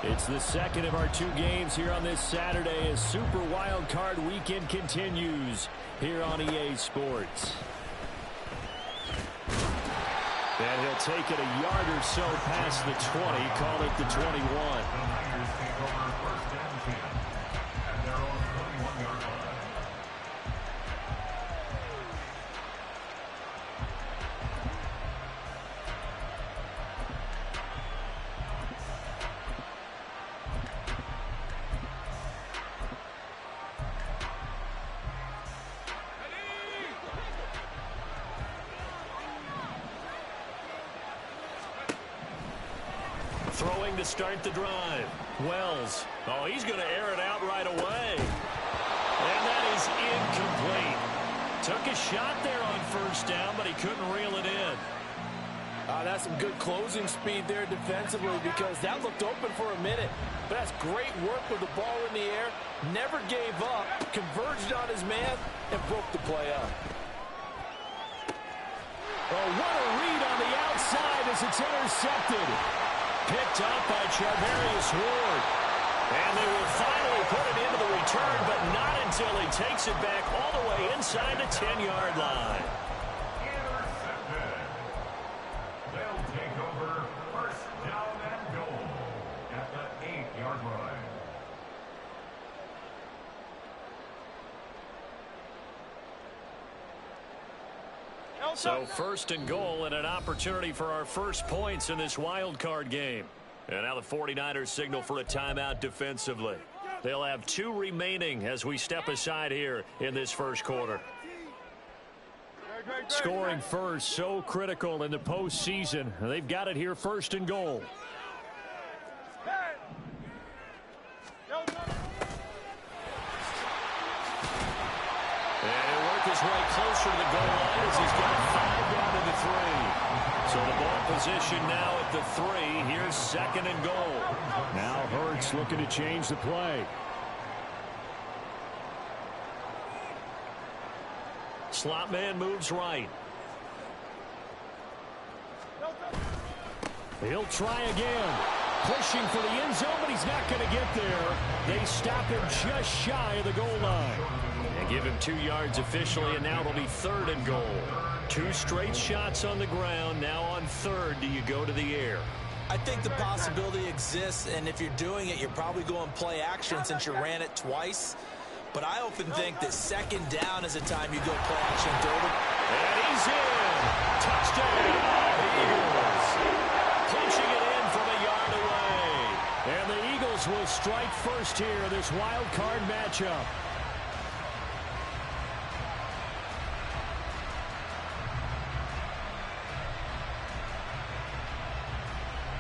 It's the second of our 2 games here on this Saturday as Super Wild Card Weekend continues here on EA Sports. And he'll take it a yard or so past the 20, call it the 21. Throwing to start the drive. Wells. Oh, he's going to air it out right away. And that is incomplete. Took a shot there on first down, but he couldn't reel it in. That's some good closing speed there defensively because that looked open for a minute. But that's great work with the ball in the air. Never gave up, converged on his man, and broke the play up. Oh, what a read on the outside as it's intercepted. Picked up by Charvarius Ward. And they will finally put it into the return, but not until he takes it back all the way inside the 10-yard line. Intercepted. They'll take over first down and goal at the 8-yard line. So first and goal and an opportunity for our first points in this wild card game. And now the 49ers signal for a timeout defensively. They'll have 2 remaining as we step aside here in this first quarter. Scoring first, so critical in the postseason. They've got it here first and goal. Is right closer to the goal line as he's got 5 down to the 3. So the ball position now at the 3. Here's second and goal. Now Hurts looking to change the play. Slot man moves right. He'll try again. Pushing for the end zone, but he's not going to get there. They stop him just shy of the goal line. And give him 2 yards officially, and now it'll be third and goal. 2 straight shots on the ground. Now on third, do you go to the air? I think the possibility exists, and if you're doing it, you're probably going play action since you ran it twice. But I often think that second down is a time you go play action third. And he's in. Touchdown, Eagles. Punching it in from a yard away. And the Eagles will strike first here in this wild card matchup.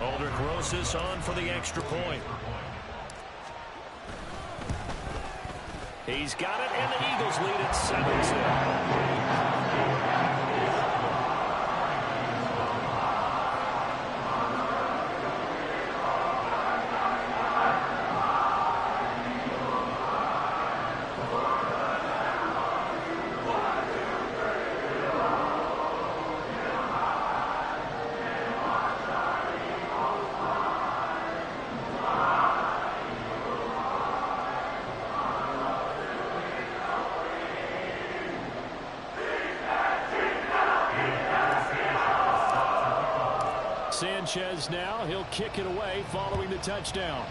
Aldrick Rosas on for the extra point. He's got it, and the Eagles lead at 7-2. Sanchez now, he'll kick it away following the touchdown.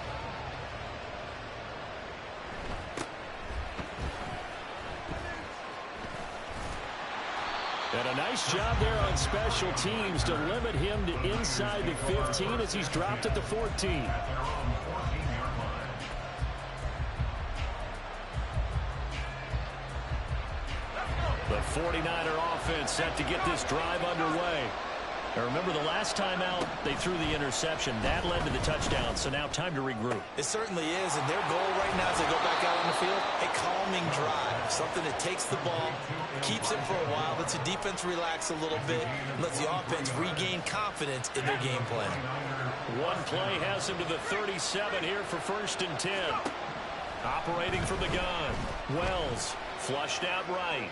And a nice job there on special teams to limit him to inside the 15 as he's dropped at the 14. The 49er offense set to get this drive underway. Now remember, the last time out, they threw the interception. That led to the touchdown, so now time to regroup. It certainly is, and their goal right now as they go back out on the field, a calming drive, something that takes the ball, keeps it for a while, lets the defense relax a little bit, and lets the offense regain confidence in their game plan. One play has him to the 37 here for first and 10. Operating from the gun. Wells flushed out right.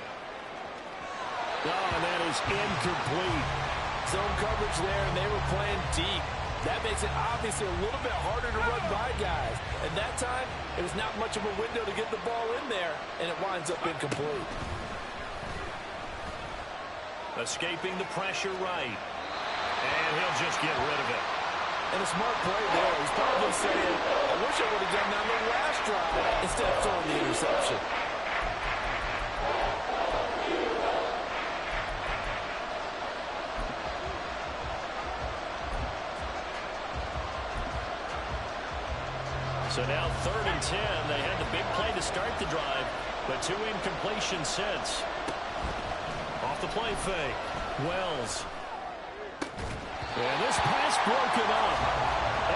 Oh, and that is incomplete. Zone coverage there, and they were playing deep. That makes it obviously a little bit harder to run by guys. And that time, it was not much of a window to get the ball in there, and it winds up incomplete. Escaping the pressure right. And he'll just get rid of it. And a smart play there. He's probably saying, I wish I would have done that on the last drive instead of throwing the interception. So now 3rd and 10. They had the big play to start the drive, but 2 incompletions since. Off the play fake. Wells. And this pass broken up.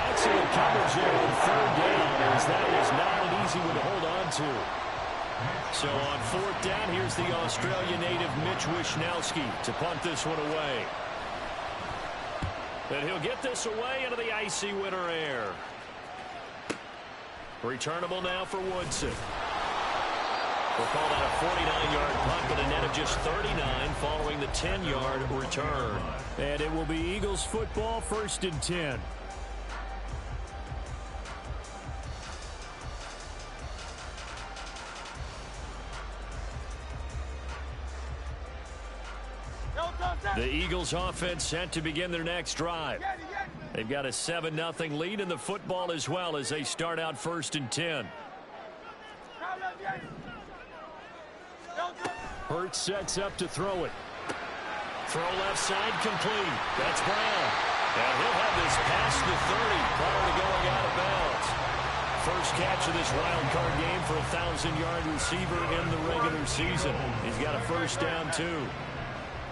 Excellent coverage there on 3rd down, as that was not an easy one to hold on to. So on 4th down, here's the Australia native Mitch Wishnowsky to punt this one away. And he'll get this away into the icy winter air. Returnable now for Woodson. We'll call that a 49-yard punt with a net of just 39 following the 10-yard return. And it will be Eagles football, 1st and 10. The Eagles offense set to begin their next drive. They've got a 7-0 lead in the football as well as they start out 1st and 10. Hurts sets up to throw it. Throw left side complete. That's Brown. And he'll have this past the 30 prior to going out of bounds. First catch of this wild card game for a 1,000-yard receiver in the regular season. He's got a first down, too.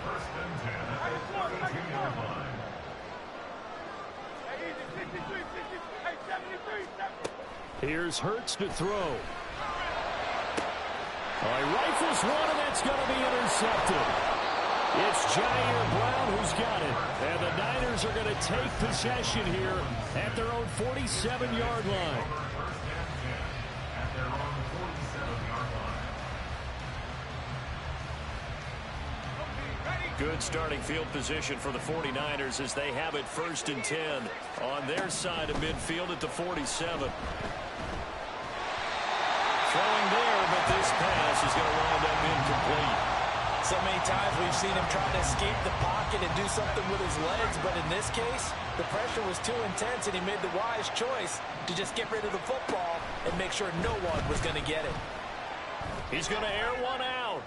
1st and 10 at the 22-yard line. Here's Hurts to throw. He rifles one, and that's going to be intercepted. It's Jair Brown who's got it. And the Niners are going to take possession here at their own 47-yard line. At their own 47-yard line. Good starting field position for the 49ers as they have it 1st and 10 on their side of midfield at the 47. Throwing there, but this pass is going to wind up incomplete. So many times we've seen him try to escape the pocket and do something with his legs, but in this case, the pressure was too intense and he made the wise choice to just get rid of the football and make sure no one was going to get it. He's going to air one out.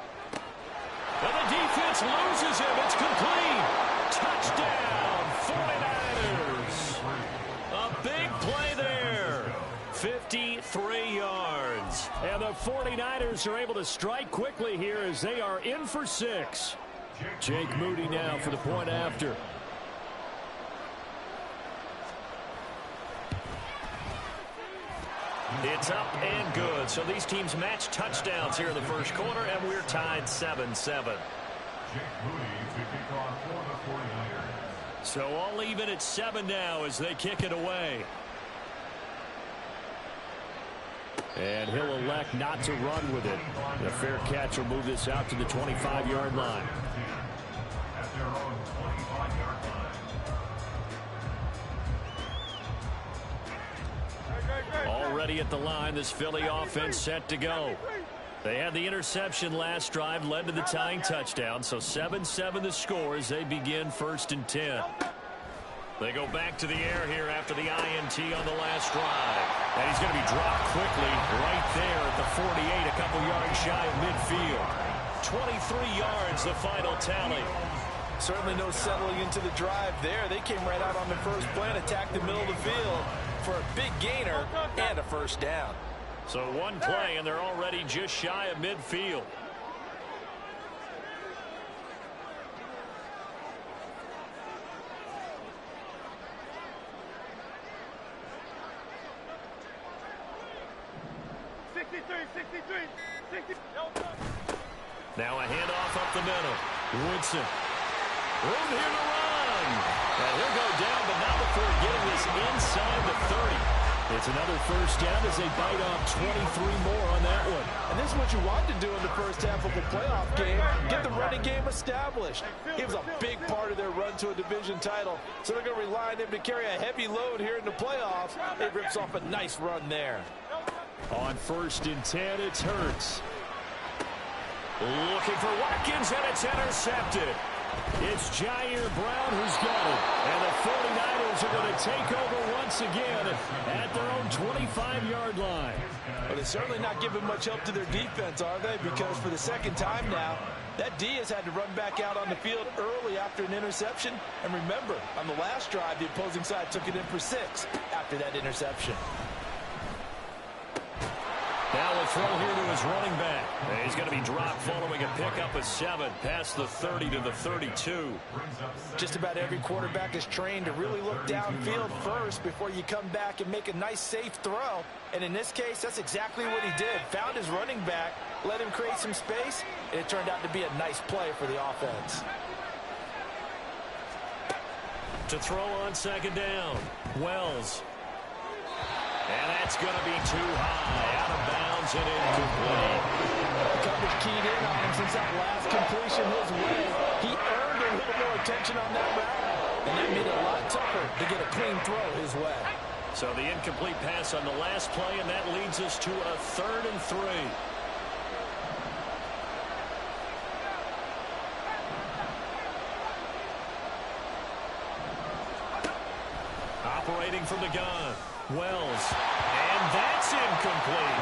And the defense loses him. It's complete. Touchdown, 49ers. A big play there. 53 yards. And the 49ers are able to strike quickly here as they are in for 6. Jake Moody now for the point after. It's up and good. So these teams match touchdowns here in the first quarter, and we're tied 7-7. Jake Moody to kick off for the 49ers. So all even at 7 now as they kick it away. And he'll elect not to run with it. And a fair catch will move this out to the 25-yard line. At their own 25-yard line. Already at the line, this Philly offense set to go. They had the interception last drive, led to the tying touchdown. So 7-7 the score as they begin 1st and 10. They go back to the air here after the INT on the last drive. And he's going to be dropped quickly right there at the 48, a couple yards shy of midfield. 23 yards, the final tally. Certainly no settling into the drive there. They came right out on the first play and attacked the middle of the field for a big gainer and a first down. So one play, and they're already just shy of midfield. Now a handoff up the middle. Woodson. Room here to run. And he'll go down, but not before getting this inside the 30. It's another first down as they bite off 23 more on that one. And this is what you want to do in the first half of a playoff game. Get the running game established. He was a big part of their run to a division title. So they're going to rely on him to carry a heavy load here in the playoffs. It rips off a nice run there. On 1st and 10, it's Hurts. Looking for Watkins, and it's intercepted. It's Jair Brown who's got it. And the 49ers are going to take over once again at their own 25-yard line. But they're certainly not giving much help to their defense, are they? Because for the second time now, that D has had to run back out on the field early after an interception. And remember, on the last drive, the opposing side took it in for 6 after that interception. Now a throw here to his running back. He's going to be dropped following a pickup of 7 past the 30 to the 32. Just about every quarterback is trained to really look downfield first before you come back and make a nice, safe throw. And in this case, that's exactly what he did. Found his running back, let him create some space, and it turned out to be a nice play for the offense. To throw on 2nd down, Wells. And that's going to be too high, out of bounds and incomplete. Coverage keyed in on him since that last completion his way. He earned a little more attention on that route, and that made it a lot tougher to get a clean throw his way. So the incomplete pass on the last play, and that leads us to a 3rd and 3. Operating from the gun. Wells, and that's incomplete.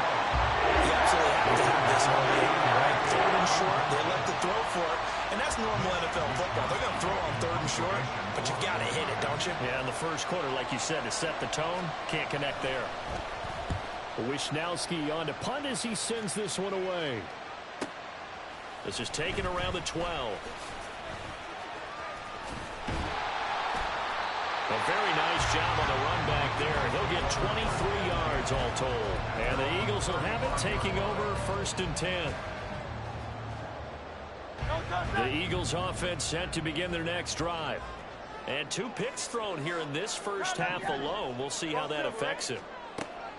You absolutely have to have this early on, right? 3rd and short, they elect to throw for it, and that's normal NFL football. They're going to throw on 3rd and short, but you got to hit it, don't you? Yeah, in the first quarter, like you said, to set the tone, can't connect there. Wishnowski on to punt as he sends this one away. This is taken around the 12. A very nice job on the run back there. He'll get 23 yards all told. And the Eagles will have it, taking over 1st and 10. The Eagles offense set to begin their next drive. And 2 picks thrown here in this first half alone. We'll see how that affects him.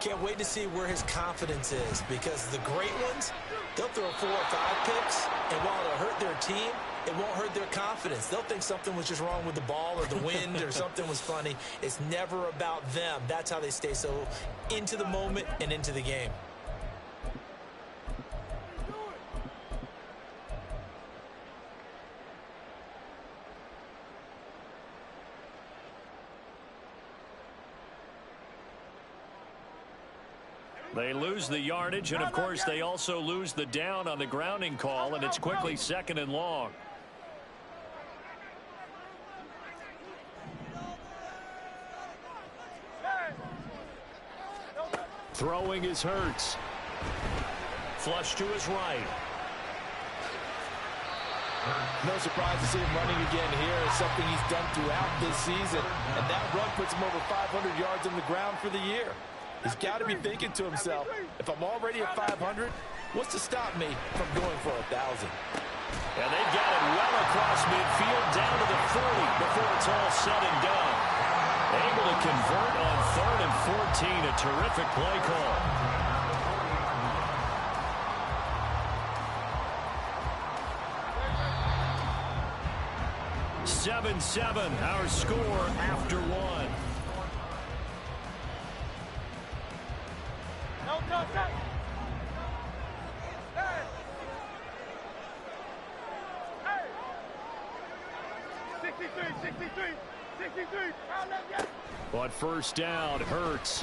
Can't wait to see where his confidence is, because the great ones, they'll throw 4 or 5 picks, and while it'll hurt their team, it won't hurt their confidence. They'll think something was just wrong with the ball or the wind or something was funny. It's never about them. That's how they stay so into the moment and into the game. They lose the yardage, and of course they also lose the down on the grounding call, and it's quickly 2nd and long. Throwing is Hurts. Flush to his right. No surprise to see him running again here. It's something he's done throughout this season, and that run puts him over 500 yards on the ground for the year. He's got to be thinking to himself, if I'm already at 500, what's to stop me from going for 1,000? And they've got it well across midfield, down to the 40 before it's all said and done. Able to convert on 3rd and 14, a terrific play call. "7-7", our score after 1. On 1st down, Hurts.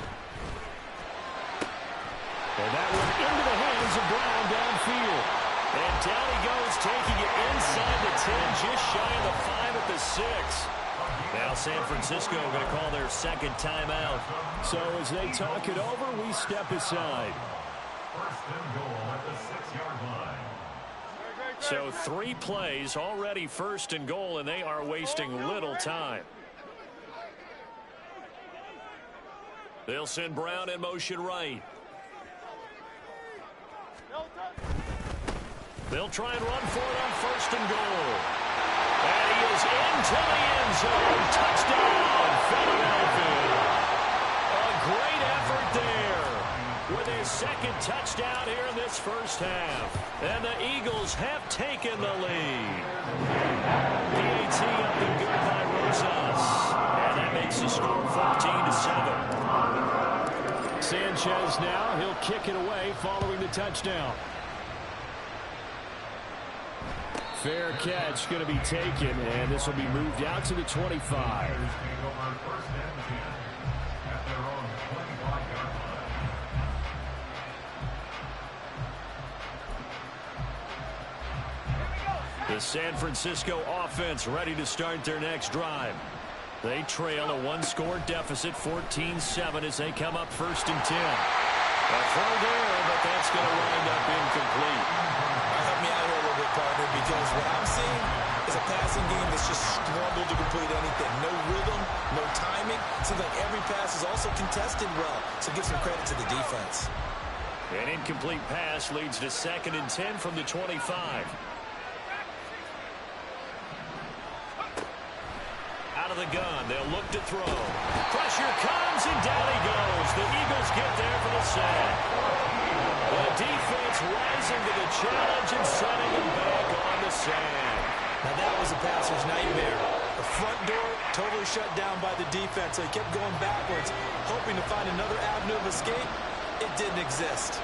And that one into the hands of Brown downfield. And down he goes, taking it inside the 10, just shy of the 5 at the 6. Now San Francisco going to call their 2nd timeout. So as they talk it over, we step aside. 1st and goal at the 6-yard line. So 3 plays, already 1st and goal, and they are wasting little time. They'll send Brown in motion right. They'll try and run for it on 1st and goal. And he is into the end zone. Touchdown, Philadelphia. A great effort his second touchdown here in this first half. And the Eagles have taken the lead. PAT up and good by Rosas. And that makes the score 14-7. Sanchez now, he'll kick it away following the touchdown. Fair catch going to be taken, and this will be moved out to the 25. The San Francisco offense ready to start their next drive. They trail a one-score deficit, 14-7, as they come up 1st and 10. A throw there, but that's going to wind up incomplete. Help me out here a little bit, partner, because what I'm seeing is a passing game that's just struggled to complete anything. No rhythm, no timing. Seems like every pass is also contested well, so give some credit to the defense. An incomplete pass leads to 2nd and 10 from the 25. Out of the gun, they'll look to throw. Pressure comes, and down he goes. The Eagles get there for the sack. The defense rising to the challenge and setting them back on the sack. Now that was a passer's nightmare. The front door totally shut down by the defense, so he kept going backwards, hoping to find another avenue of escape. It didn't exist.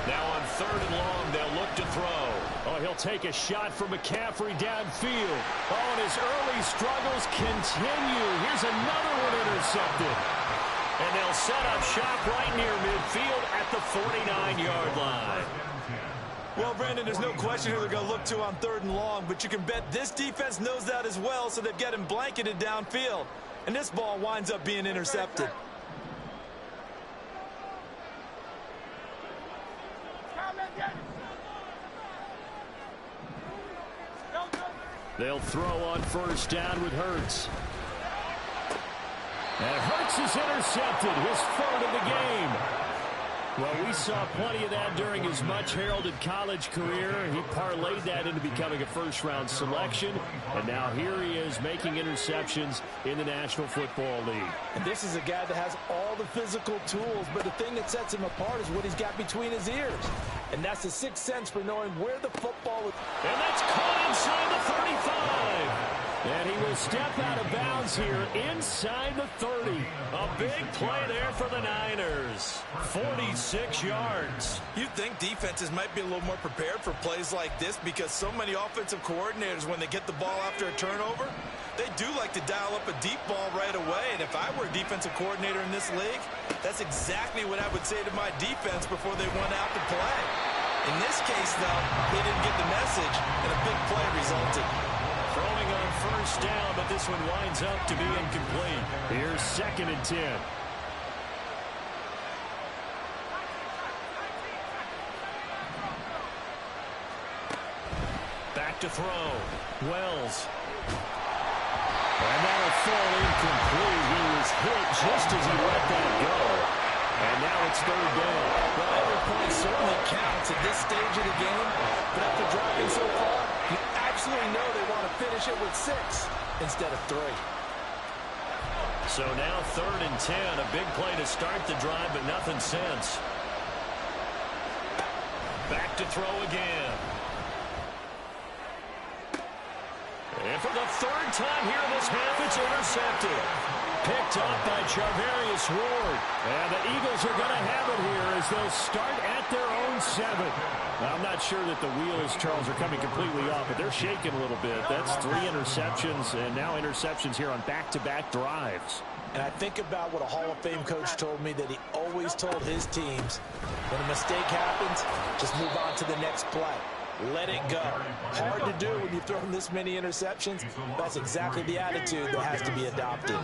Now on 3rd and long, they'll look to throw. Oh, he'll take a shot from McCaffrey downfield. Oh, and his early struggles continue. Here's another one intercepted. And they'll set up shop right near midfield at the 49-yard line. Well, Brandon, there's no question who they're going to look to on 3rd and long, but you can bet this defense knows that as well, so they've got him blanketed downfield. And this ball winds up being intercepted. They'll throw on 1st down with Hurts. And Hurts is intercepted, his 3rd of the game. Well, we saw plenty of that during his much-heralded college career. He parlayed that into becoming a first-round selection. And now here he is making interceptions in the National Football League. And this is a guy that has all the physical tools, but the thing that sets him apart is what he's got between his ears. And that's the sixth sense for knowing where the football is. And that's caught inside the 35. And he will step out of bounds here inside the 30. A big play there for the Niners. 46 yards. You'd think defenses might be a little more prepared for plays like this because so many offensive coordinators, when they get the ball after a turnover, they do like to dial up a deep ball right away. And if I were a defensive coordinator in this league, that's exactly what I would say to my defense before they went out to play. In this case, though, they didn't get the message, and a big play resulted. Throwing on 1st down, but this one winds up to be incomplete. Here's 2nd and 10. Back to throw. Wells. And that'll fall incomplete. He was hit just as he let that go. And now it's 3rd down. Well, every point certainly counts at this stage of the game, but after dropping so far, you absolutely know they want to finish it with 6 instead of 3. So now 3rd and 10, a big play to start the drive, but nothing since. Back to throw again. And for the 3rd time here in this half, it's intercepted. Picked up by Charvarius Ward. And the Eagles are going to have it here as they'll start at their own 7. I'm not sure that the wheels, Charles, are coming completely off, but they're shaking a little bit. That's 3 interceptions, and now interceptions here on back-to-back drives. And I think about what a Hall of Fame coach told me that he always told his teams, when a mistake happens, just move on to the next play. Let it go. Hard to do when you've thrown this many interceptions. That's exactly the attitude that has to be adopted.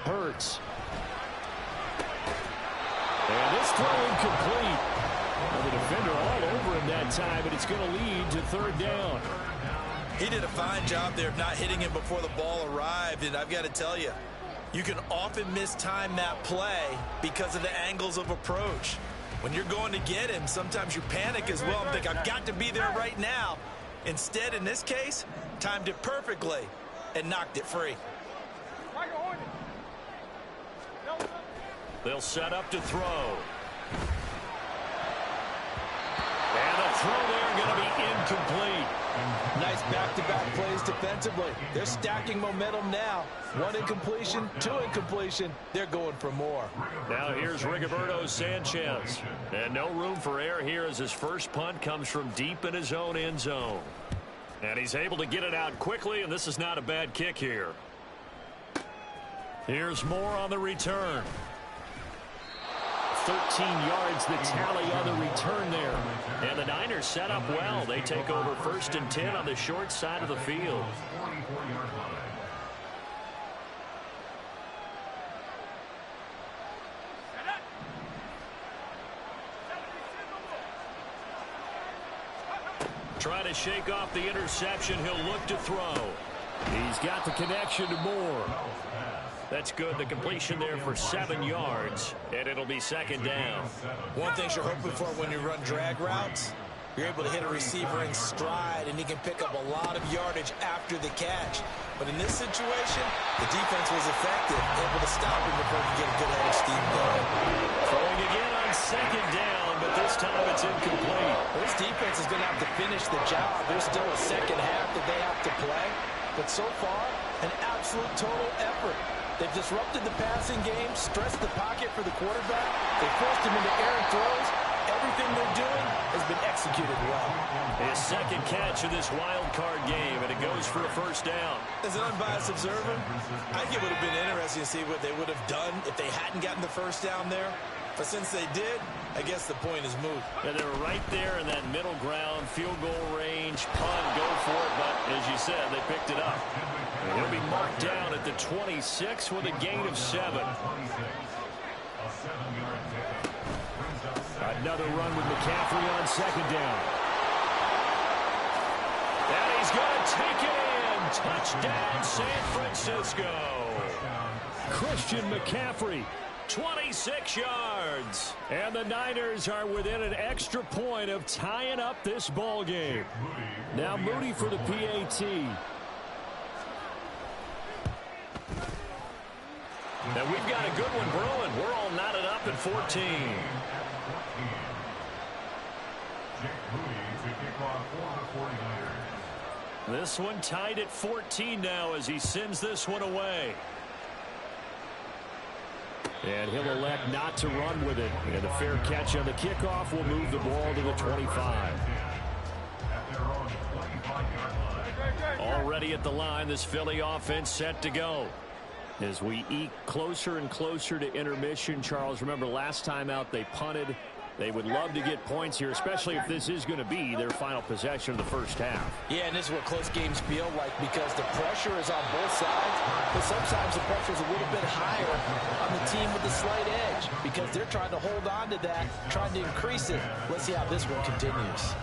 Hurts. And this throw incomplete. Well, the defender all over him that time, but it's going to lead to 3rd down. He did a fine job there of not hitting him before the ball arrived, and I've got to tell you, you can often mistime that play because of the angles of approach. When you're going to get him, sometimes you panic as well and think, I've got to be there right now. Instead, in this case, timed it perfectly and knocked it free. They'll set up to throw. And the throw there going to be incomplete. Nice back-to-back plays defensively. They're stacking momentum now. 1 incompletion, 2 incompletion. They're going for more. Now here's Rigoberto Sanchez. And no room for error here as his first punt comes from deep in his own end zone. And he's able to get it out quickly, and this is not a bad kick here. Here's Moore on the return. 13 yards the tally on the return there. And the Niners set up well. They take over 1st and 10 on the short side of the field. Try to shake off the interception. He'll look to throw. He's got the connection to Moore. That's good. The completion there for 7 yards, and it'll be 2nd down. One thing you're hoping for when you run drag routes, you're able to hit a receiver in stride, and he can pick up a lot of yardage after the catch. But in this situation, the defense was effective, able to stop him before he could get a good head of steam going. Throwing again on 2nd down, but this time it's incomplete. Well, this defense is going to have to finish the job. There's still a second half that they have to play. But so far, an absolute total effort. They've disrupted the passing game, stressed the pocket for the quarterback. They forced him into errant throws. Everything they're doing has been executed well. His 2nd catch of this wild card game, and it goes for a 1st down. As an unbiased observer, I think it would have been interesting to see what they would have done if they hadn't gotten the 1st down there. But since they did, I guess the point is moot. And they were right there in that middle ground, field goal range, punt, go for it. But as you said, they picked it up. And he'll be marked down at the 26 with a gain of 7. Another run with McCaffrey on 2nd down. And he's going to take it in. Touchdown, San Francisco. Christian McCaffrey. 26 yards. And the Niners are within an extra point of tying up this ball game. Now Moody for the PAT. Now we've got a good one brewing. We're all knotted up at 14. This one tied at 14 now as he sends this one away. And he'll elect not to run with it. And a fair catch on the kickoff will move the ball to the 25. Already at the line, this Philly offense set to go. As we eke closer and closer to intermission, Charles, remember last time out they punted. They would love to get points here, especially if this is going to be their final possession of the 1st half. Yeah, and this is what close games feel like because the pressure is on both sides, but sometimes the pressure is a little bit higher on the team with the slight edge because they're trying to hold on to that, trying to increase it. Let's see how this one continues.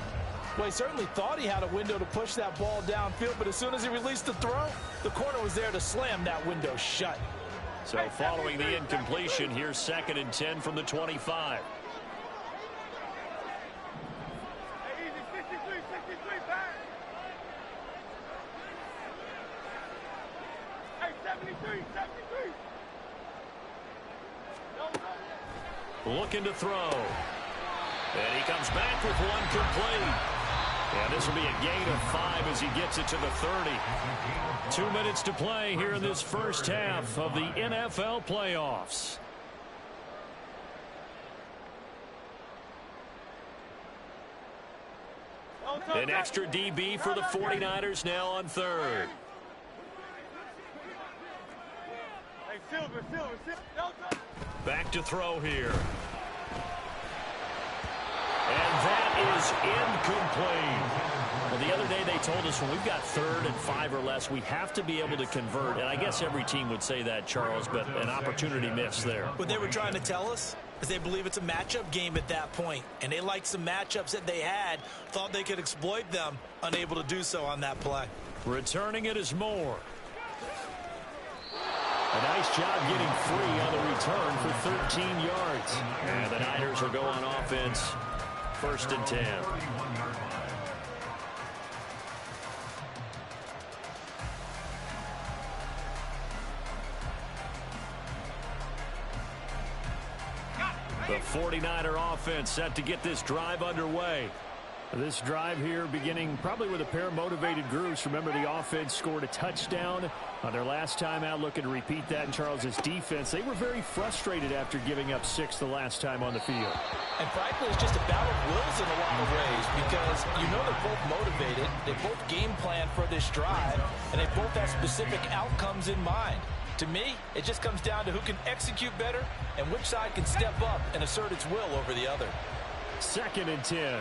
Well, he certainly thought he had a window to push that ball downfield, but as soon as he released the throw, the corner was there to slam that window shut. So following the incompletion, here's 2nd and 10 from the 25. Looking to throw. And he comes back with one complete. And this will be a gain of 5 as he gets it to the 30. 2 minutes to play here in this 1st half of the NFL playoffs. An extra DB for the 49ers now on 3rd. Back to throw here. And that is incomplete. Well, the other day they told us when we've got 3rd and 5 or less, we have to be able to convert. And I guess every team would say that, Charles, but an opportunity missed there. What they were trying to tell us is they believe it's a matchup game at that point. And they liked some matchups that they had, thought they could exploit them, unable to do so on that play. Returning it is Moore. A nice job getting free on the return for 13 yards. And the Niners will go on offense, 1st and 10. The 49er offense set to get this drive underway. This drive here beginning probably with a pair of motivated groups. Remember, the offense scored a touchdown on their last time out, looking to repeat that in Charles's defense. They were very frustrated after giving up 6 the last time on the field. And frankly, it's just a battle of wills in a lot of ways because you know they're both motivated. They both game plan for this drive, and they both have specific outcomes in mind. To me, it just comes down to who can execute better and which side can step up and assert its will over the other. 2nd and 10.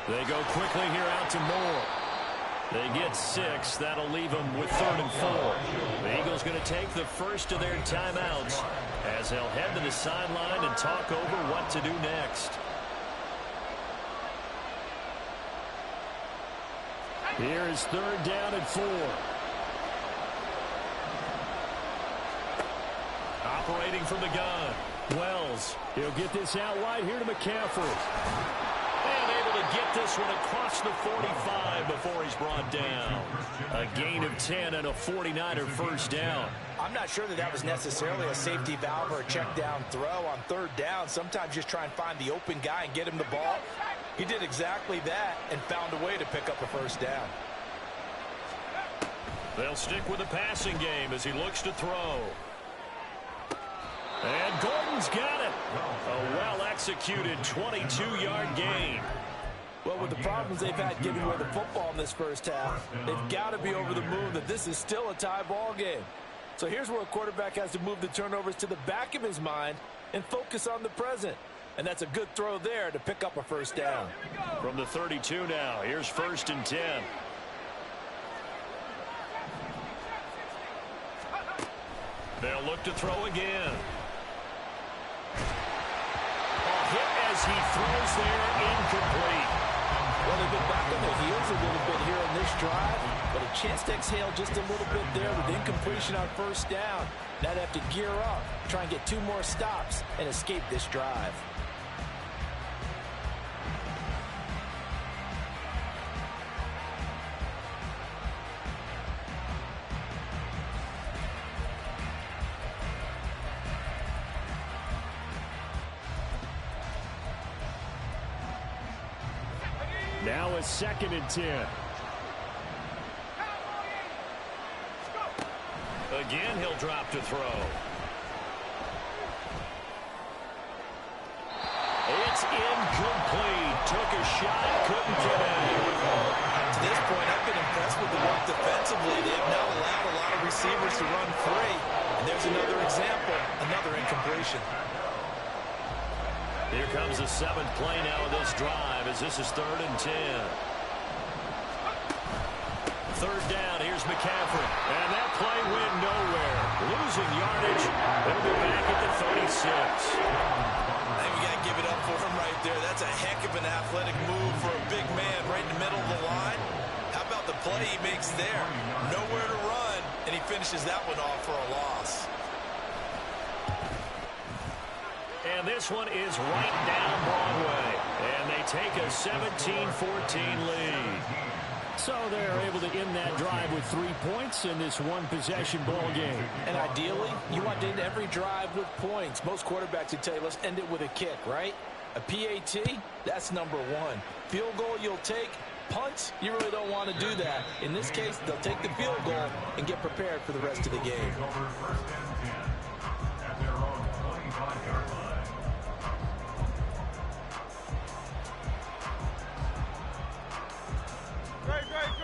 They go quickly here out to Moore. They get 6. That'll leave them with 3rd and 4. The Eagles going to take the first of their timeouts as they'll head to the sideline and talk over what to do next. Here is 3rd down and 4. Operating from the gun. Wells. He'll get this out wide here to McCaffrey. And able to get this one across the 45 before he's brought down. A gain of 10 and a 49er first down. I'm not sure that was necessarily a safety valve or a check down throw on 3rd down. Sometimes just try and find the open guy and get him the ball. He did exactly that and found a way to pick up a first down. They'll stick with the passing game as he looks to throw. And Gordon's got it. A well-executed 22-yard gain. Well, with the problems they've had giving away the football in this first half, they've got to be over the moon that this is still a tie ball game. So here's where a quarterback has to move the turnovers to the back of his mind and focus on the present. And that's a good throw there to pick up a first down. From the 32 now, here's 1st and 10. They'll look to throw again. A hit as he throws there, incomplete. Well, they've been back on their heels a little bit here in this drive, but a chance to exhale just a little bit there with incompletion on 1st down. Now they have to gear up, try and get 2 more stops, and escape this drive. Now a 2nd and 10. Again, he'll drop to throw. It's incomplete. Took a shot, couldn't get it. To this point, I've been impressed with the work defensively. They have now allowed a lot of receivers to run free. And there's another example, another incompletion. Here comes the 7th play now of this drive as this is 3rd and 10. 3rd down, here's McCaffrey. And that play went nowhere. Losing yardage. They'll be back at the 36. And we got to give it up for him right there. That's a heck of an athletic move for a big man right in the middle of the line. How about the play he makes there? Nowhere to run, and he finishes that one off for a loss. And this one is right down Broadway. And they take a 17-14 lead. So they're able to end that drive with 3 points in this one-possession ball game. And ideally, you want to end every drive with points. Most quarterbacks would tell you, let's end it with a kick, right? A PAT, that's number 1. Field goal you'll take. Punts, you really don't want to do that. In this case, they'll take the field goal and get prepared for the rest of the game.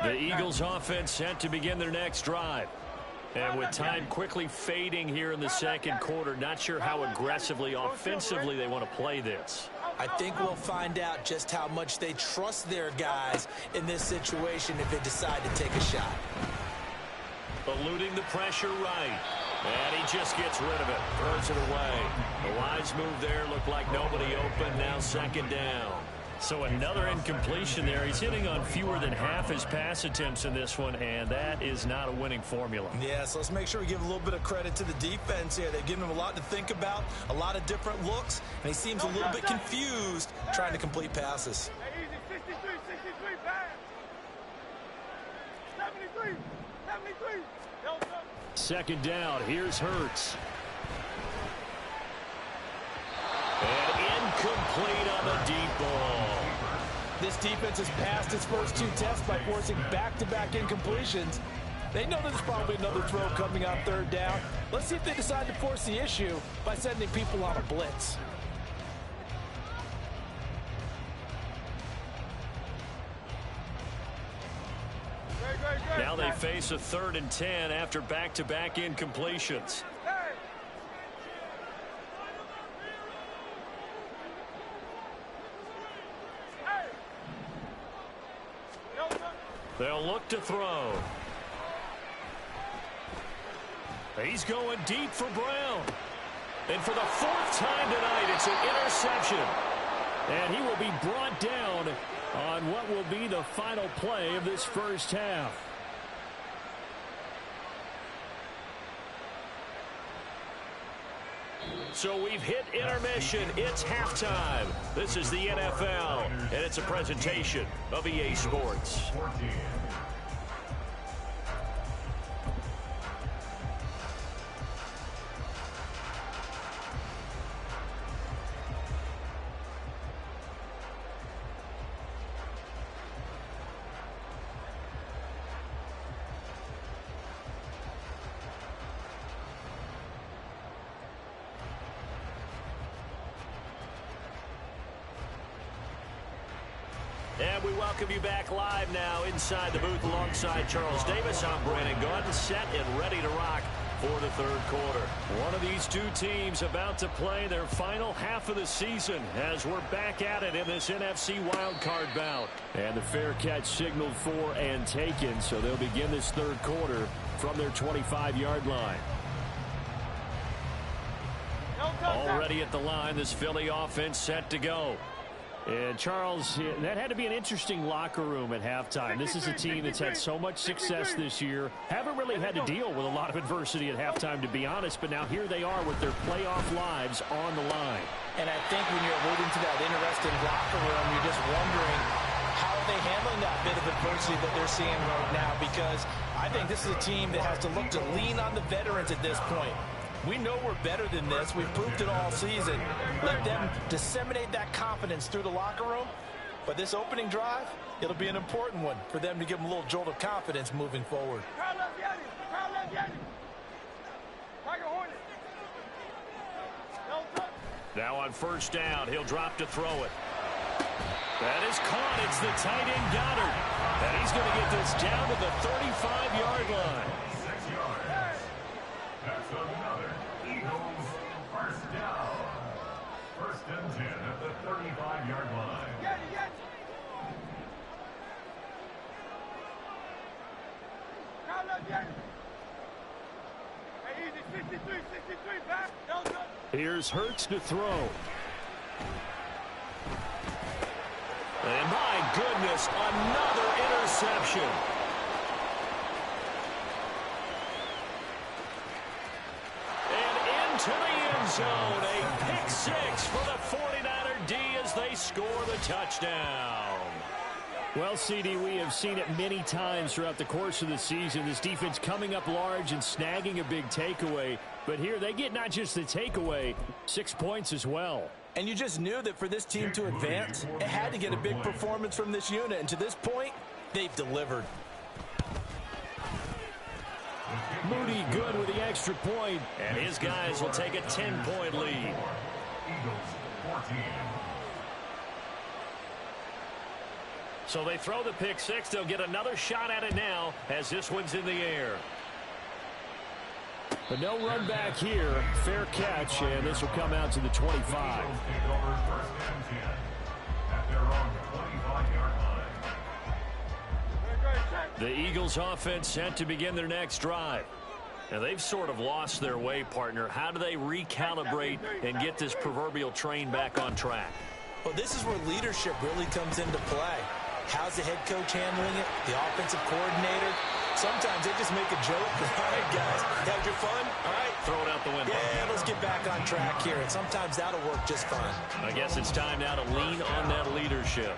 The Eagles offense set to begin their next drive. And with time quickly fading here in the 2nd quarter, not sure how aggressively, offensively they want to play this. I think we'll find out just how much they trust their guys in this situation if they decide to take a shot. Eluding the pressure right. And he just gets rid of it. Throws it away. The wise move there looked like nobody open. Now 2nd down. So another incompletion there. He's hitting on fewer than half his pass attempts in this one, and that is not a winning formula. Yeah, so let's make sure we give a little bit of credit to the defense here. They've given him a lot to think about, a lot of different looks, and he seems a little bit confused trying to complete passes. 2nd down. Here's Hurts. And incomplete on the deep ball. This defense has passed its first 2 tests by forcing back-to-back incompletions. They know there's probably another throw coming on 3rd down. Let's see if they decide to force the issue by sending people on a blitz. Now they face a 3rd and 10 after back-to-back incompletions. They'll look to throw. He's going deep for Brown. And for the 4th time tonight, it's an interception. And he will be brought down on what will be the final play of this first half. So we've hit intermission. It's halftime. This is the NFL, and it's a presentation of EA Sports. And we welcome you back live now inside the booth alongside Charles Davis. I'm Brandon Gaudin, set and ready to rock for the 3rd quarter. One of these 2 teams about to play their final half of the season as we're back at it in this NFC wildcard bout. And the fair catch signaled for and taken, so they'll begin this 3rd quarter from their 25-yard line. Already at the line, this Philly offense set to go. And, Charles, that had to be an interesting locker room at halftime. This is a team that's had so much success this year. Haven't really had to deal with a lot of adversity at halftime, to be honest. But now here they are with their playoff lives on the line. And I think when you're alluding to that interesting locker room, you're just wondering how are they handling that bit of adversity that they're seeing right now. Because I think this is a team that has to look to lean on the veterans at this point. We know we're better than this. We've proved it all season. Let them disseminate that confidence through the locker room. But this opening drive, it'll be an important one for them to give them a little jolt of confidence moving forward. Now on 1st down, he'll drop to throw it. That is caught. It's the tight end Goddard. And he's going to get this down to the 35-yard line. 6 yards. That's another Eagles 1st down. 1st and 10 at the 35-yard line. Here's Hurts to throw. And my goodness, another interception. And into the end zone, a pick six for the 49er D as they score the touchdown. Well, CD, we have seen it many times throughout the course of the season. This defense coming up large and snagging a big takeaway. But here they get not just the takeaway, 6 points as well. And you just knew that for this team to advance, it had to get a big performance from this unit. And to this point, they've delivered. Moody good with the extra point, and his guys will take a 10-point lead. Eagles 14. So they throw the pick six. They'll get another shot at it now as this one's in the air. But no run back here. Fair catch, and this will come out to the 25. Eagles take over 1st and 10 at their own 25-yard line. The Eagles offense set to begin their next drive. Now they've sort of lost their way, partner. How do they recalibrate and get this proverbial train back on track? Well, this is where leadership really comes into play. How's the head coach handling it? The offensive coordinator? Sometimes they just make a joke. All right, guys, had your fun? All right. Throw it out the window. Yeah, let's get back on track here. And sometimes that'll work just fine. I guess it's time now to lean on that leadership.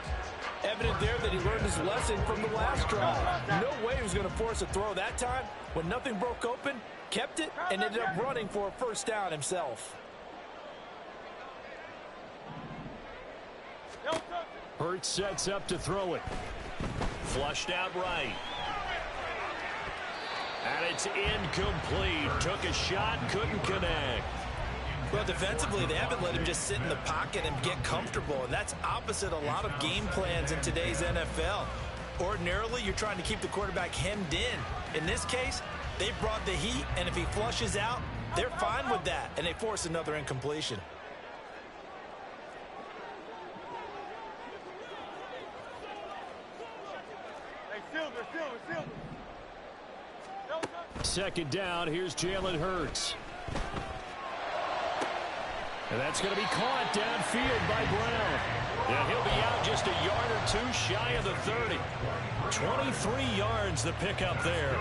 Evident there that he learned his lesson from the last drive. No way he was going to force a throw that time. When nothing broke open, kept it, and ended up running for a 1st down himself. Hurts sets up to throw it. Flushed out right. And it's incomplete. Took a shot, couldn't connect. Well, defensively, they haven't let him just sit in the pocket and get comfortable, and that's opposite a lot of game plans in today's NFL. Ordinarily, you're trying to keep the quarterback hemmed in. In this case, they brought the heat, and if he flushes out, they're fine with that, and they force another incompletion. Second down, here's Jalen Hurts. And that's going to be caught downfield by Brown. Yeah, he'll be out just a yard or two shy of the 30. 23 yards the pickup there.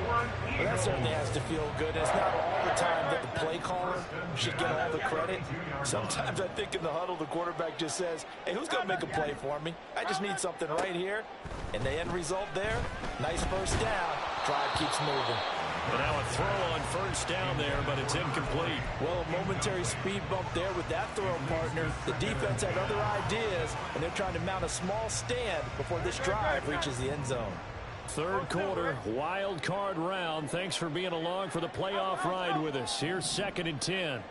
Well, that certainly has to feel good. It's not all the time that the play caller should get all the credit. Sometimes I think in the huddle the quarterback just says, hey, who's going to make a play for me? I just need something right here. And the end result there, nice first down. Drive keeps moving. And now a throw on first down there, but it's incomplete. Well, a momentary speed bump there with that throw, partner. The defense had other ideas, and they're trying to mount a small stand before this drive reaches the end zone. Third quarter, wild card round. Thanks for being along for the playoff ride with us. Here's 2nd and 10.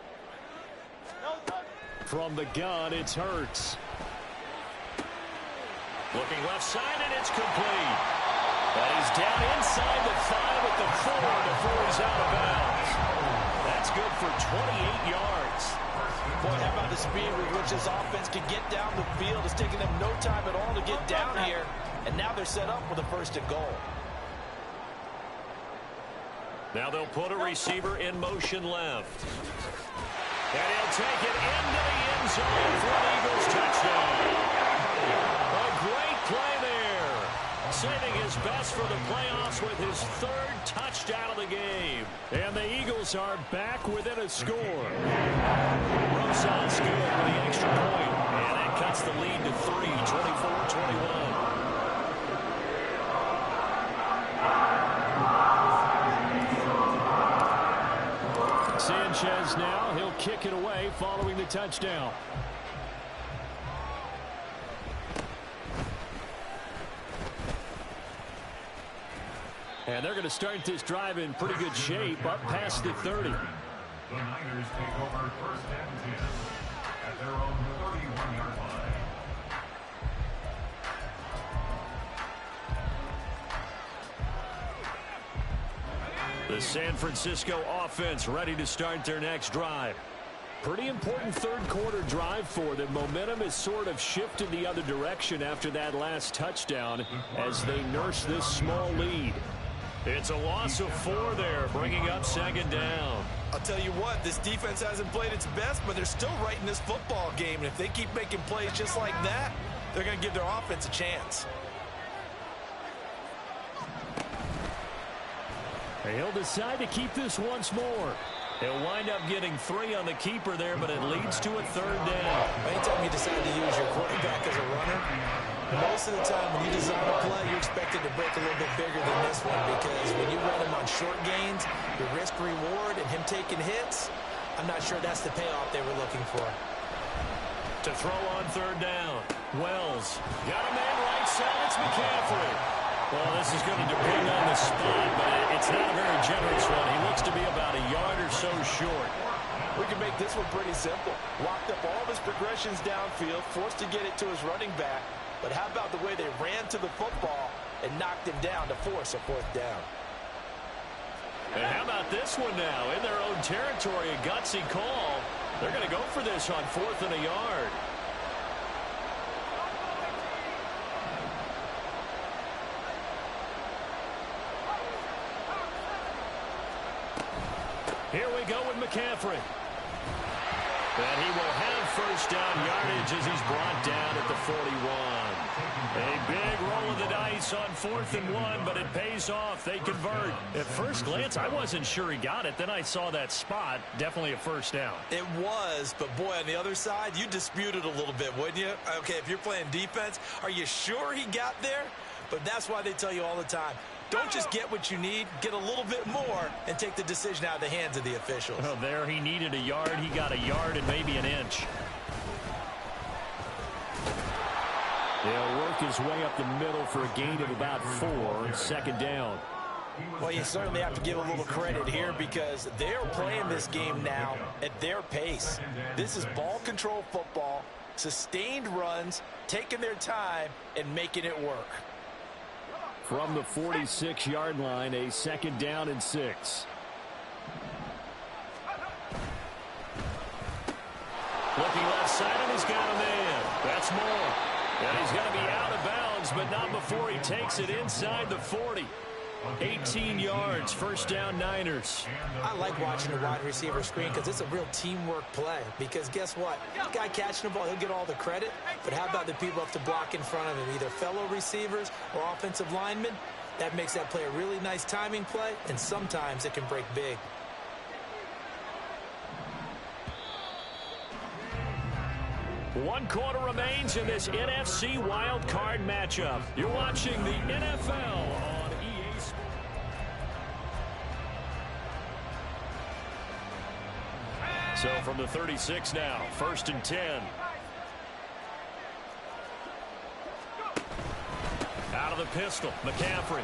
From the gun, it's Hurts. Looking left side, and it's complete. But he's down inside the 5 at the 4 before he's out of bounds. That's good for 28 yards. Boy, how about the speed with which this offense can get down the field? It's taking them no time at all to get down here. And now they're set up with a 1st and goal. Now they'll put a receiver in motion left. And he'll take it into the end zone for an Eagles touchdown. A great play there. Saving his best for the playoffs with his 3rd touchdown of the game. And the Eagles are back within a score. Rousseau's good with the extra point. And that cuts the lead to 3, 24-21. Sanchez now, he'll kick it away following the touchdown. And they're going to start this drive in pretty good shape, up past the 30. The Niners take over 1st and 10 at their own 31-yard line. The San Francisco offense ready to start their next drive. Pretty important third quarter drive for them. Momentum has sort of shifted the other direction after that last touchdown as they nurse this small lead. It's a loss of 4 there, bringing up 2nd down. I'll tell you what, this defense hasn't played its best, but they're still right in this football game. And if they keep making plays just like that, they're going to give their offense a chance. He'll decide to keep this once more. He'll wind up getting 3 on the keeper there, but it leads to a 3rd down. Anytime you decide to use your quarterback as a runner, most of the time when you design a play, you're expected to break a little bit bigger than this one, because when you run him on short gains, your risk-reward and him taking hits, I'm not sure that's the payoff they were looking for. To throw on 3rd down, Wells got a man right side. It's McCaffrey. Well, this is going to depend on the spot, but it's not a very generous one. He looks to be about a yard or so short. We can make this one pretty simple. Locked up all of his progressions downfield, forced to get it to his running back. But how about the way they ran to the football and knocked him down to force a 4th down? And how about this one now? In their own territory, a gutsy call. They're going to go for this on 4th and a yard. Here we go with McCaffrey. And he will have 1st down yardage as he's brought down at the 41. A big roll of the dice on 4th and 1, but it pays off. They convert. At first glance, I wasn't sure he got it. Then I saw that spot. Definitely a 1st down. It was, but boy, on the other side, you dispute it a little bit, wouldn't you? Okay, if you're playing defense, are you sure he got there? But that's why they tell you all the time, don't just get what you need, get a little bit more, and take the decision out of the hands of the officials. Oh, there he needed a yard. He got a yard and maybe an inch. He'll work his way up the middle for a gain of about 4, second down. Well, you certainly have to give a little credit here because they're playing this game now at their pace. This is ball control football, sustained runs, taking their time, and making it work. From the 46-yard line, a second down and 6. Looking left side, and he's got a man. That's Moore. And he's going to be out of bounds, but not before he takes it inside the 40. 18 yards, first down Niners. I like watching the wide receiver screen because it's a real teamwork play. Because guess what? The guy catching the ball, he'll get all the credit. But how about the people up to block in front of him, either fellow receivers or offensive linemen? That makes that play a really nice timing play, and sometimes it can break big. One quarter remains in this NFC Wild Card matchup. You're watching the NFL on EA Sports. So from the 36 now, first and 10. Out of the pistol, McCaffrey.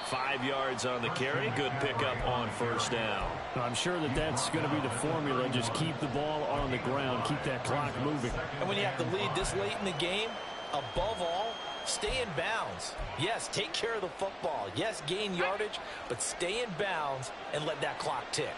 5 yards on the carry. Good pickup on first down. I'm sure that's going to be the formula. Just keep the ball on the ground. Keep that clock moving. And when you have the lead this late in the game, above all, stay in bounds. Yes, take care of the football. Yes, gain yardage, but stay in bounds and let that clock tick.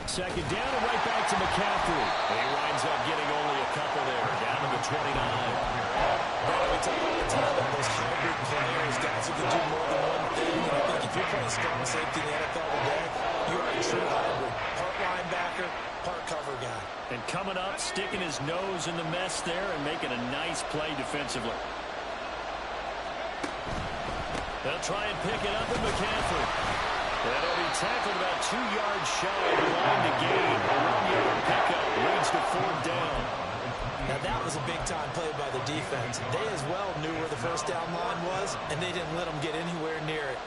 Second down and right back to McCaffrey. And he winds up getting only a couple there, down to the 29. We talk all the time about those hybrid players, guys who can do more than one thing. And I think if you're playing strong safety in the NFL today, you are a true hybrid. Part linebacker, part cover guy. And coming up, sticking his nose in the mess there and making a nice play defensively. They'll try and pick it up with McCaffrey. That'll be tackled about 2 yards shy of the line to gain. A 1-yard pickup leads to fourth down. Now that was a big-time play by the defense. They as well knew where the first down line was, and they didn't let them get anywhere near it.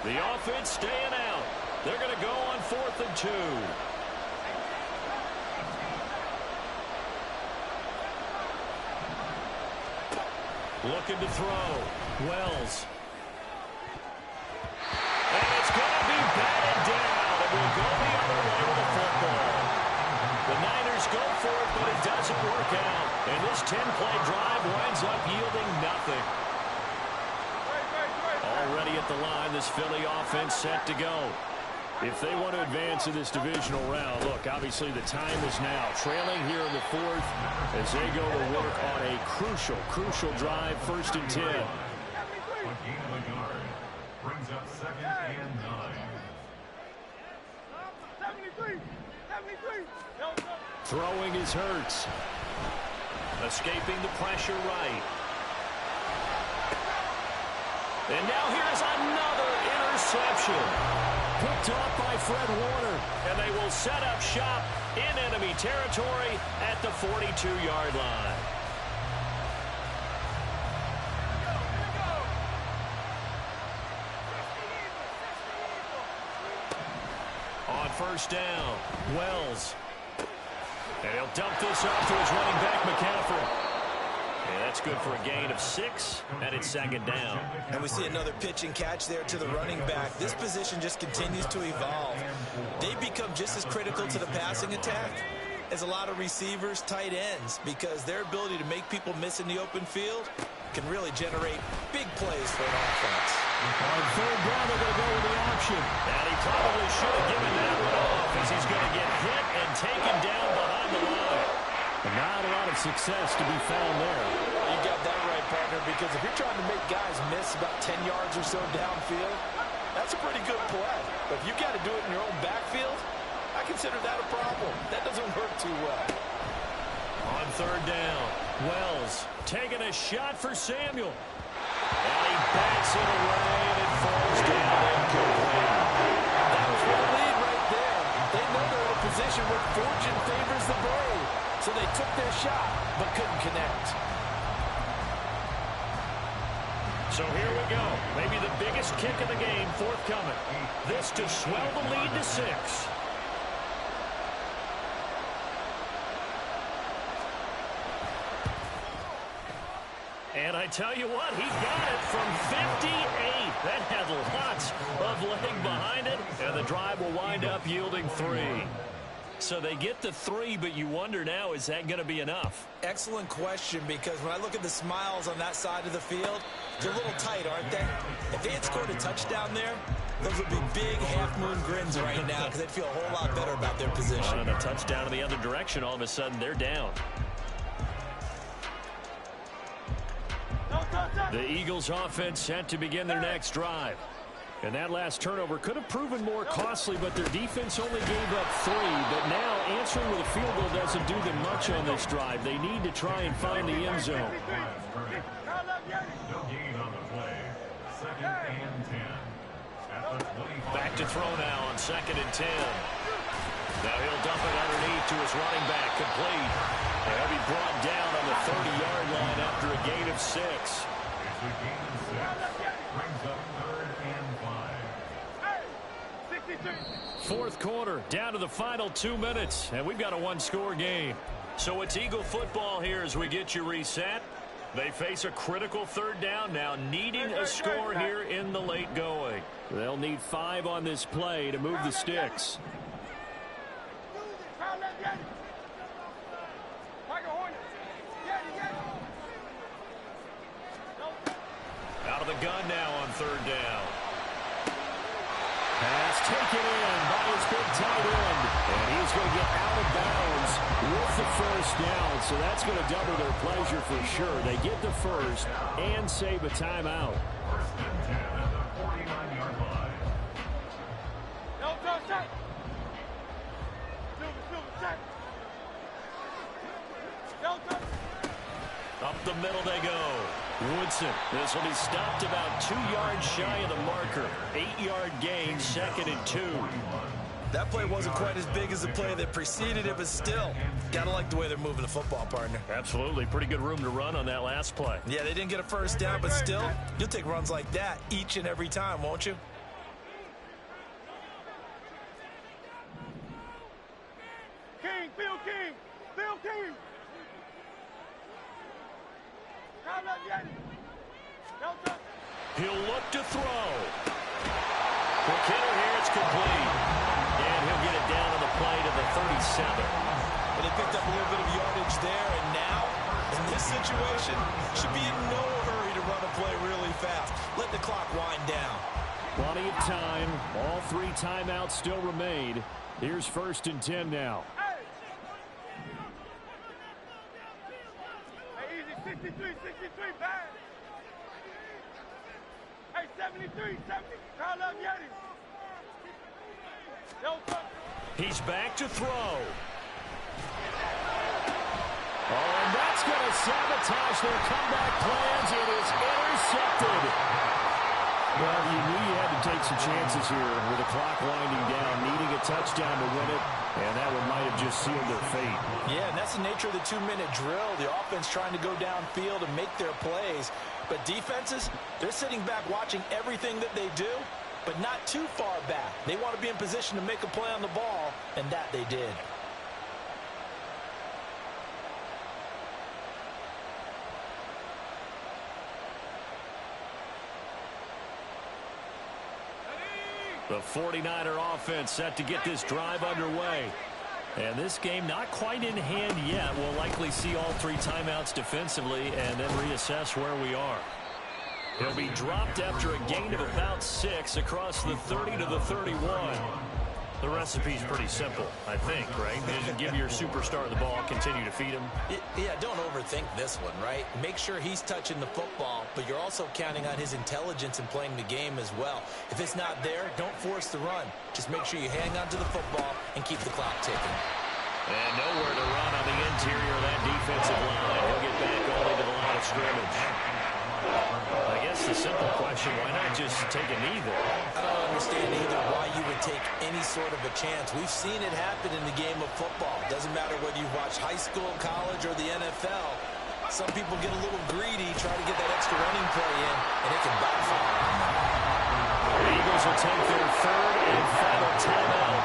The offense staying out. They're going to go on 4th and 2. Looking to throw. Wells. And it's going to be batted down. It will go the other way with the football. The Niners go for it, but it doesn't work out. And this 10-play drive winds up yielding nothing. Already at the line, this Philly offense set to go. If they want to advance in this divisional round, look, obviously the time is now. Trailing here in the 4th as they go to work on a crucial drive, 1st and 10. Brings up 2nd and 9. Throwing is Hurts. Escaping the pressure right. And now here's another interception. Picked off by Fred Warner. And they will set up shop in enemy territory at the 42-yard line. On first down, Wells. And he'll dump this off to his running back, McCaffrey. And that's good for a gain of 6, and it's 2nd down. And we see another pitch and catch there to the running back. This position just continues to evolve. They become just as critical to the passing attack as a lot of receivers, tight ends, because their ability to make people miss in the open field can really generate big plays for an offense. On 3rd down, they're going to go with the option. And he probably should have given that one off as he's going to get hit and taken down behind the line. Not a lot of success to be found there. You got that right, partner, because if you're trying to make guys miss about 10 yards or so downfield, that's a pretty good play. But if you got to do it in your own backfield, I consider that a problem. That doesn't work too well. On 3rd down, Wells taking a shot for Samuel. And he backs it away, and it falls down incomplete. That was their lead right there. They know they're in a position where fortune favors the brave. So they took their shot, but couldn't connect. So here we go. Maybe the biggest kick of the game forthcoming. This to swell the lead to 6. And I tell you what, he got it from 58. That had lots of leg behind it, and the drive will wind up yielding 3. So they get the 3, but you wonder now, is that going to be enough? Excellent question, because when I look at the smiles on that side of the field, they're a little tight, aren't they? If they had scored a touchdown there, those would be big half-moon grins right now because they'd feel a whole lot better about their position. And a touchdown in the other direction, all of a sudden they're down. The Eagles offense set to begin their next drive. And that last turnover could have proven more costly, but their defense only gave up 3. But now answering with a field goal doesn't do them much on this drive. They need to try and find the end zone. No gain on the play. 2nd and 10. At the 25. Back to throw now on 2nd and 10. Now he'll dump it underneath to his running back, complete. And he'll be brought down on the 30-yard line after a gain of 6. It's a gain of 6. Brings up 3rd and 5. Fourth quarter, down to the final 2 minutes, and we've got a one-score game. So it's Eagle football here as we get you reset. They face a critical 3rd down now, needing a score here in the late going. They'll need 5 on this play to move the sticks. Out of the gun now on 3rd down. Pass taken in by his big tight end. And he's going to get out of bounds with the 1st down. So that's going to double their pleasure for sure. They get the 1st and save a timeout. 1st and 10 at the 49-yard line. Up the middle they go. Woodson. This will be stopped about 2 yards shy of the marker. 8-yard gain, 2nd and 2. That play wasn't quite as big as the play that preceded it, but still, gotta like the way they're moving the football, partner. Absolutely. Pretty good room to run on that last play. Yeah, they didn't get a 1st down, but still, you'll take runs like that each and every time, won't you? Bill King. He'll look to throw. McKinnon here, it's complete. And he'll get it down on the play to the 37. But they picked up a little bit of yardage there, and now, in this situation, should be in no hurry to run a play really fast. Let the clock wind down. Plenty of time. All 3 timeouts still remain. Here's 1st and 10 now. Hey, easy, 63, bad. Hey, 73, 70, call up Yeti. He's back to throw. Oh, and that's going to sabotage their comeback plans. It is intercepted. Well, you knew you had to take some chances here with the clock winding down, needing a touchdown to win it, and that one might have just sealed their fate. Yeah, and that's the nature of the 2-minute drill. The offense trying to go downfield and make their plays. But defenses, they're sitting back watching everything that they do, but not too far back. They want to be in position to make a play on the ball, and that they did. The 49er offense set to get this drive underway. And this game not quite in hand yet. We'll likely see all 3 timeouts defensively and then reassess where we are. He'll be dropped after a gain of about 6 across the 30 to the 31. The recipe's pretty simple, I think, right? Just give your superstar the ball, continue to feed him. Yeah, don't overthink this one, right? Make sure he's touching the football, but you're also counting on his intelligence in playing the game as well. If it's not there, don't force the run. Just make sure you hang on to the football and keep the clock ticking. And nowhere to run on the interior of that defensive line. He'll get back only to the line of scrimmage. I guess the simple question, why not just take a knee there? I don't understand either why you would take any sort of a chance. We've seen it happen in the game of football. Doesn't matter whether you watch high school, college, or the NFL. Some people get a little greedy, try to get that extra running play in, and it can backfire on them. will take their third and final timeout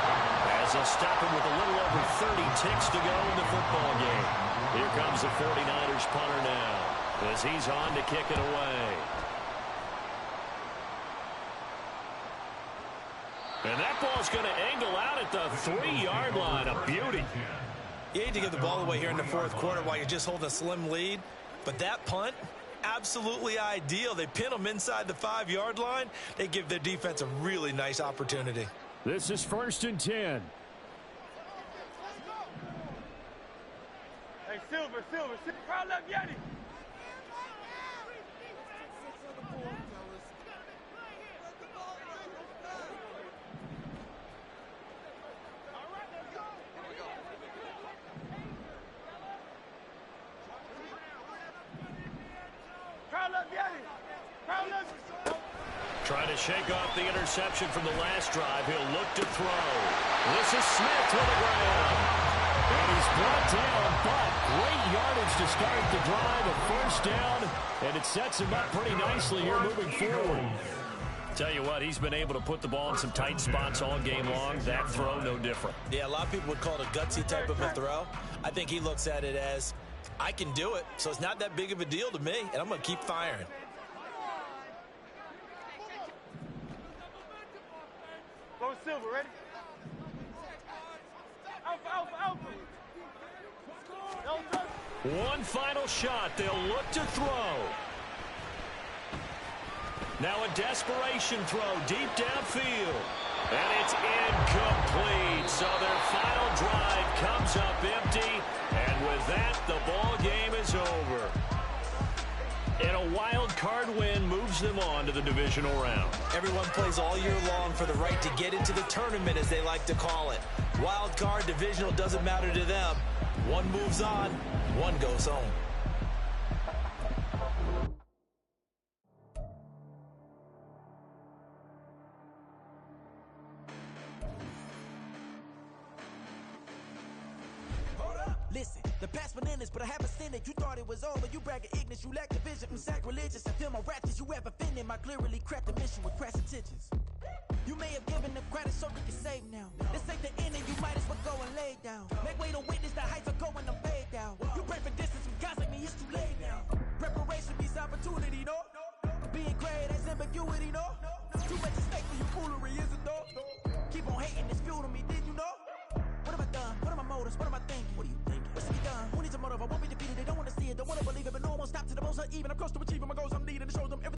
as they'll stop him with a little over 30 ticks to go in the football game. Here comes the 49ers punter now as he's on to kick it away. And that ball's going to angle out at the 3-yard line. A beauty. You hate to give the ball away here in the fourth quarter while you're just holding a slim lead. But that punt, absolutely ideal. They pin them inside the 5-yard line. They give their defense a really nice opportunity. This is 1st and 10. Hey, Silver. Crowd left Yeti. Trying to shake off the interception from the last drive. He'll look to throw. This is Smith to the ground. And he's brought down, but great yardage to start the drive. A first down, and it sets him up pretty nicely here moving forward. Tell you what, he's been able to put the ball in some tight spots all game long. That throw, no different. Yeah, a lot of people would call it a gutsy type of a throw. I think he looks at it as, I can do it, so it's not that big of a deal to me, and I'm going to keep firing. Go Silver, ready? Alpha. One final shot. They'll look to throw. Now a desperation throw deep downfield. And it's incomplete. So their final drive comes up empty. And with that, the ball game is over. And a wild card win moves them on to the divisional round. Everyone plays all year long for the right to get into the tournament, as they like to call it. Wild card, divisional, doesn't matter to them. One moves on, one goes home. Listen, the past bananas, but I haven't seen it. You thought it was over, you bragging ignorance, you lack the vision. I'm sacrilegious, I feel my wrath as you ever offended. My clearly crafted mission with crass intentions. You may have given them credit so we can save now. This ain't the end and you might as well go and lay down. Make way to witness the heights are going to fade down. You pray for distance from guys like me, it's too late now. Preparation beats opportunity, no? Being great, that's ambiguity, no? Too much at stake for your foolery, is it though? Keep on hating, it's fuel to me, did you know? What have I done? What are my motives? What am I thinking? What are you thinking? What's to be done? Who needs a motive? I won't be defeated. They don't want to see it. Don't want to believe it. But no one will stop to the most even. I'm close to achieving my goals. I'm needing to show them everything.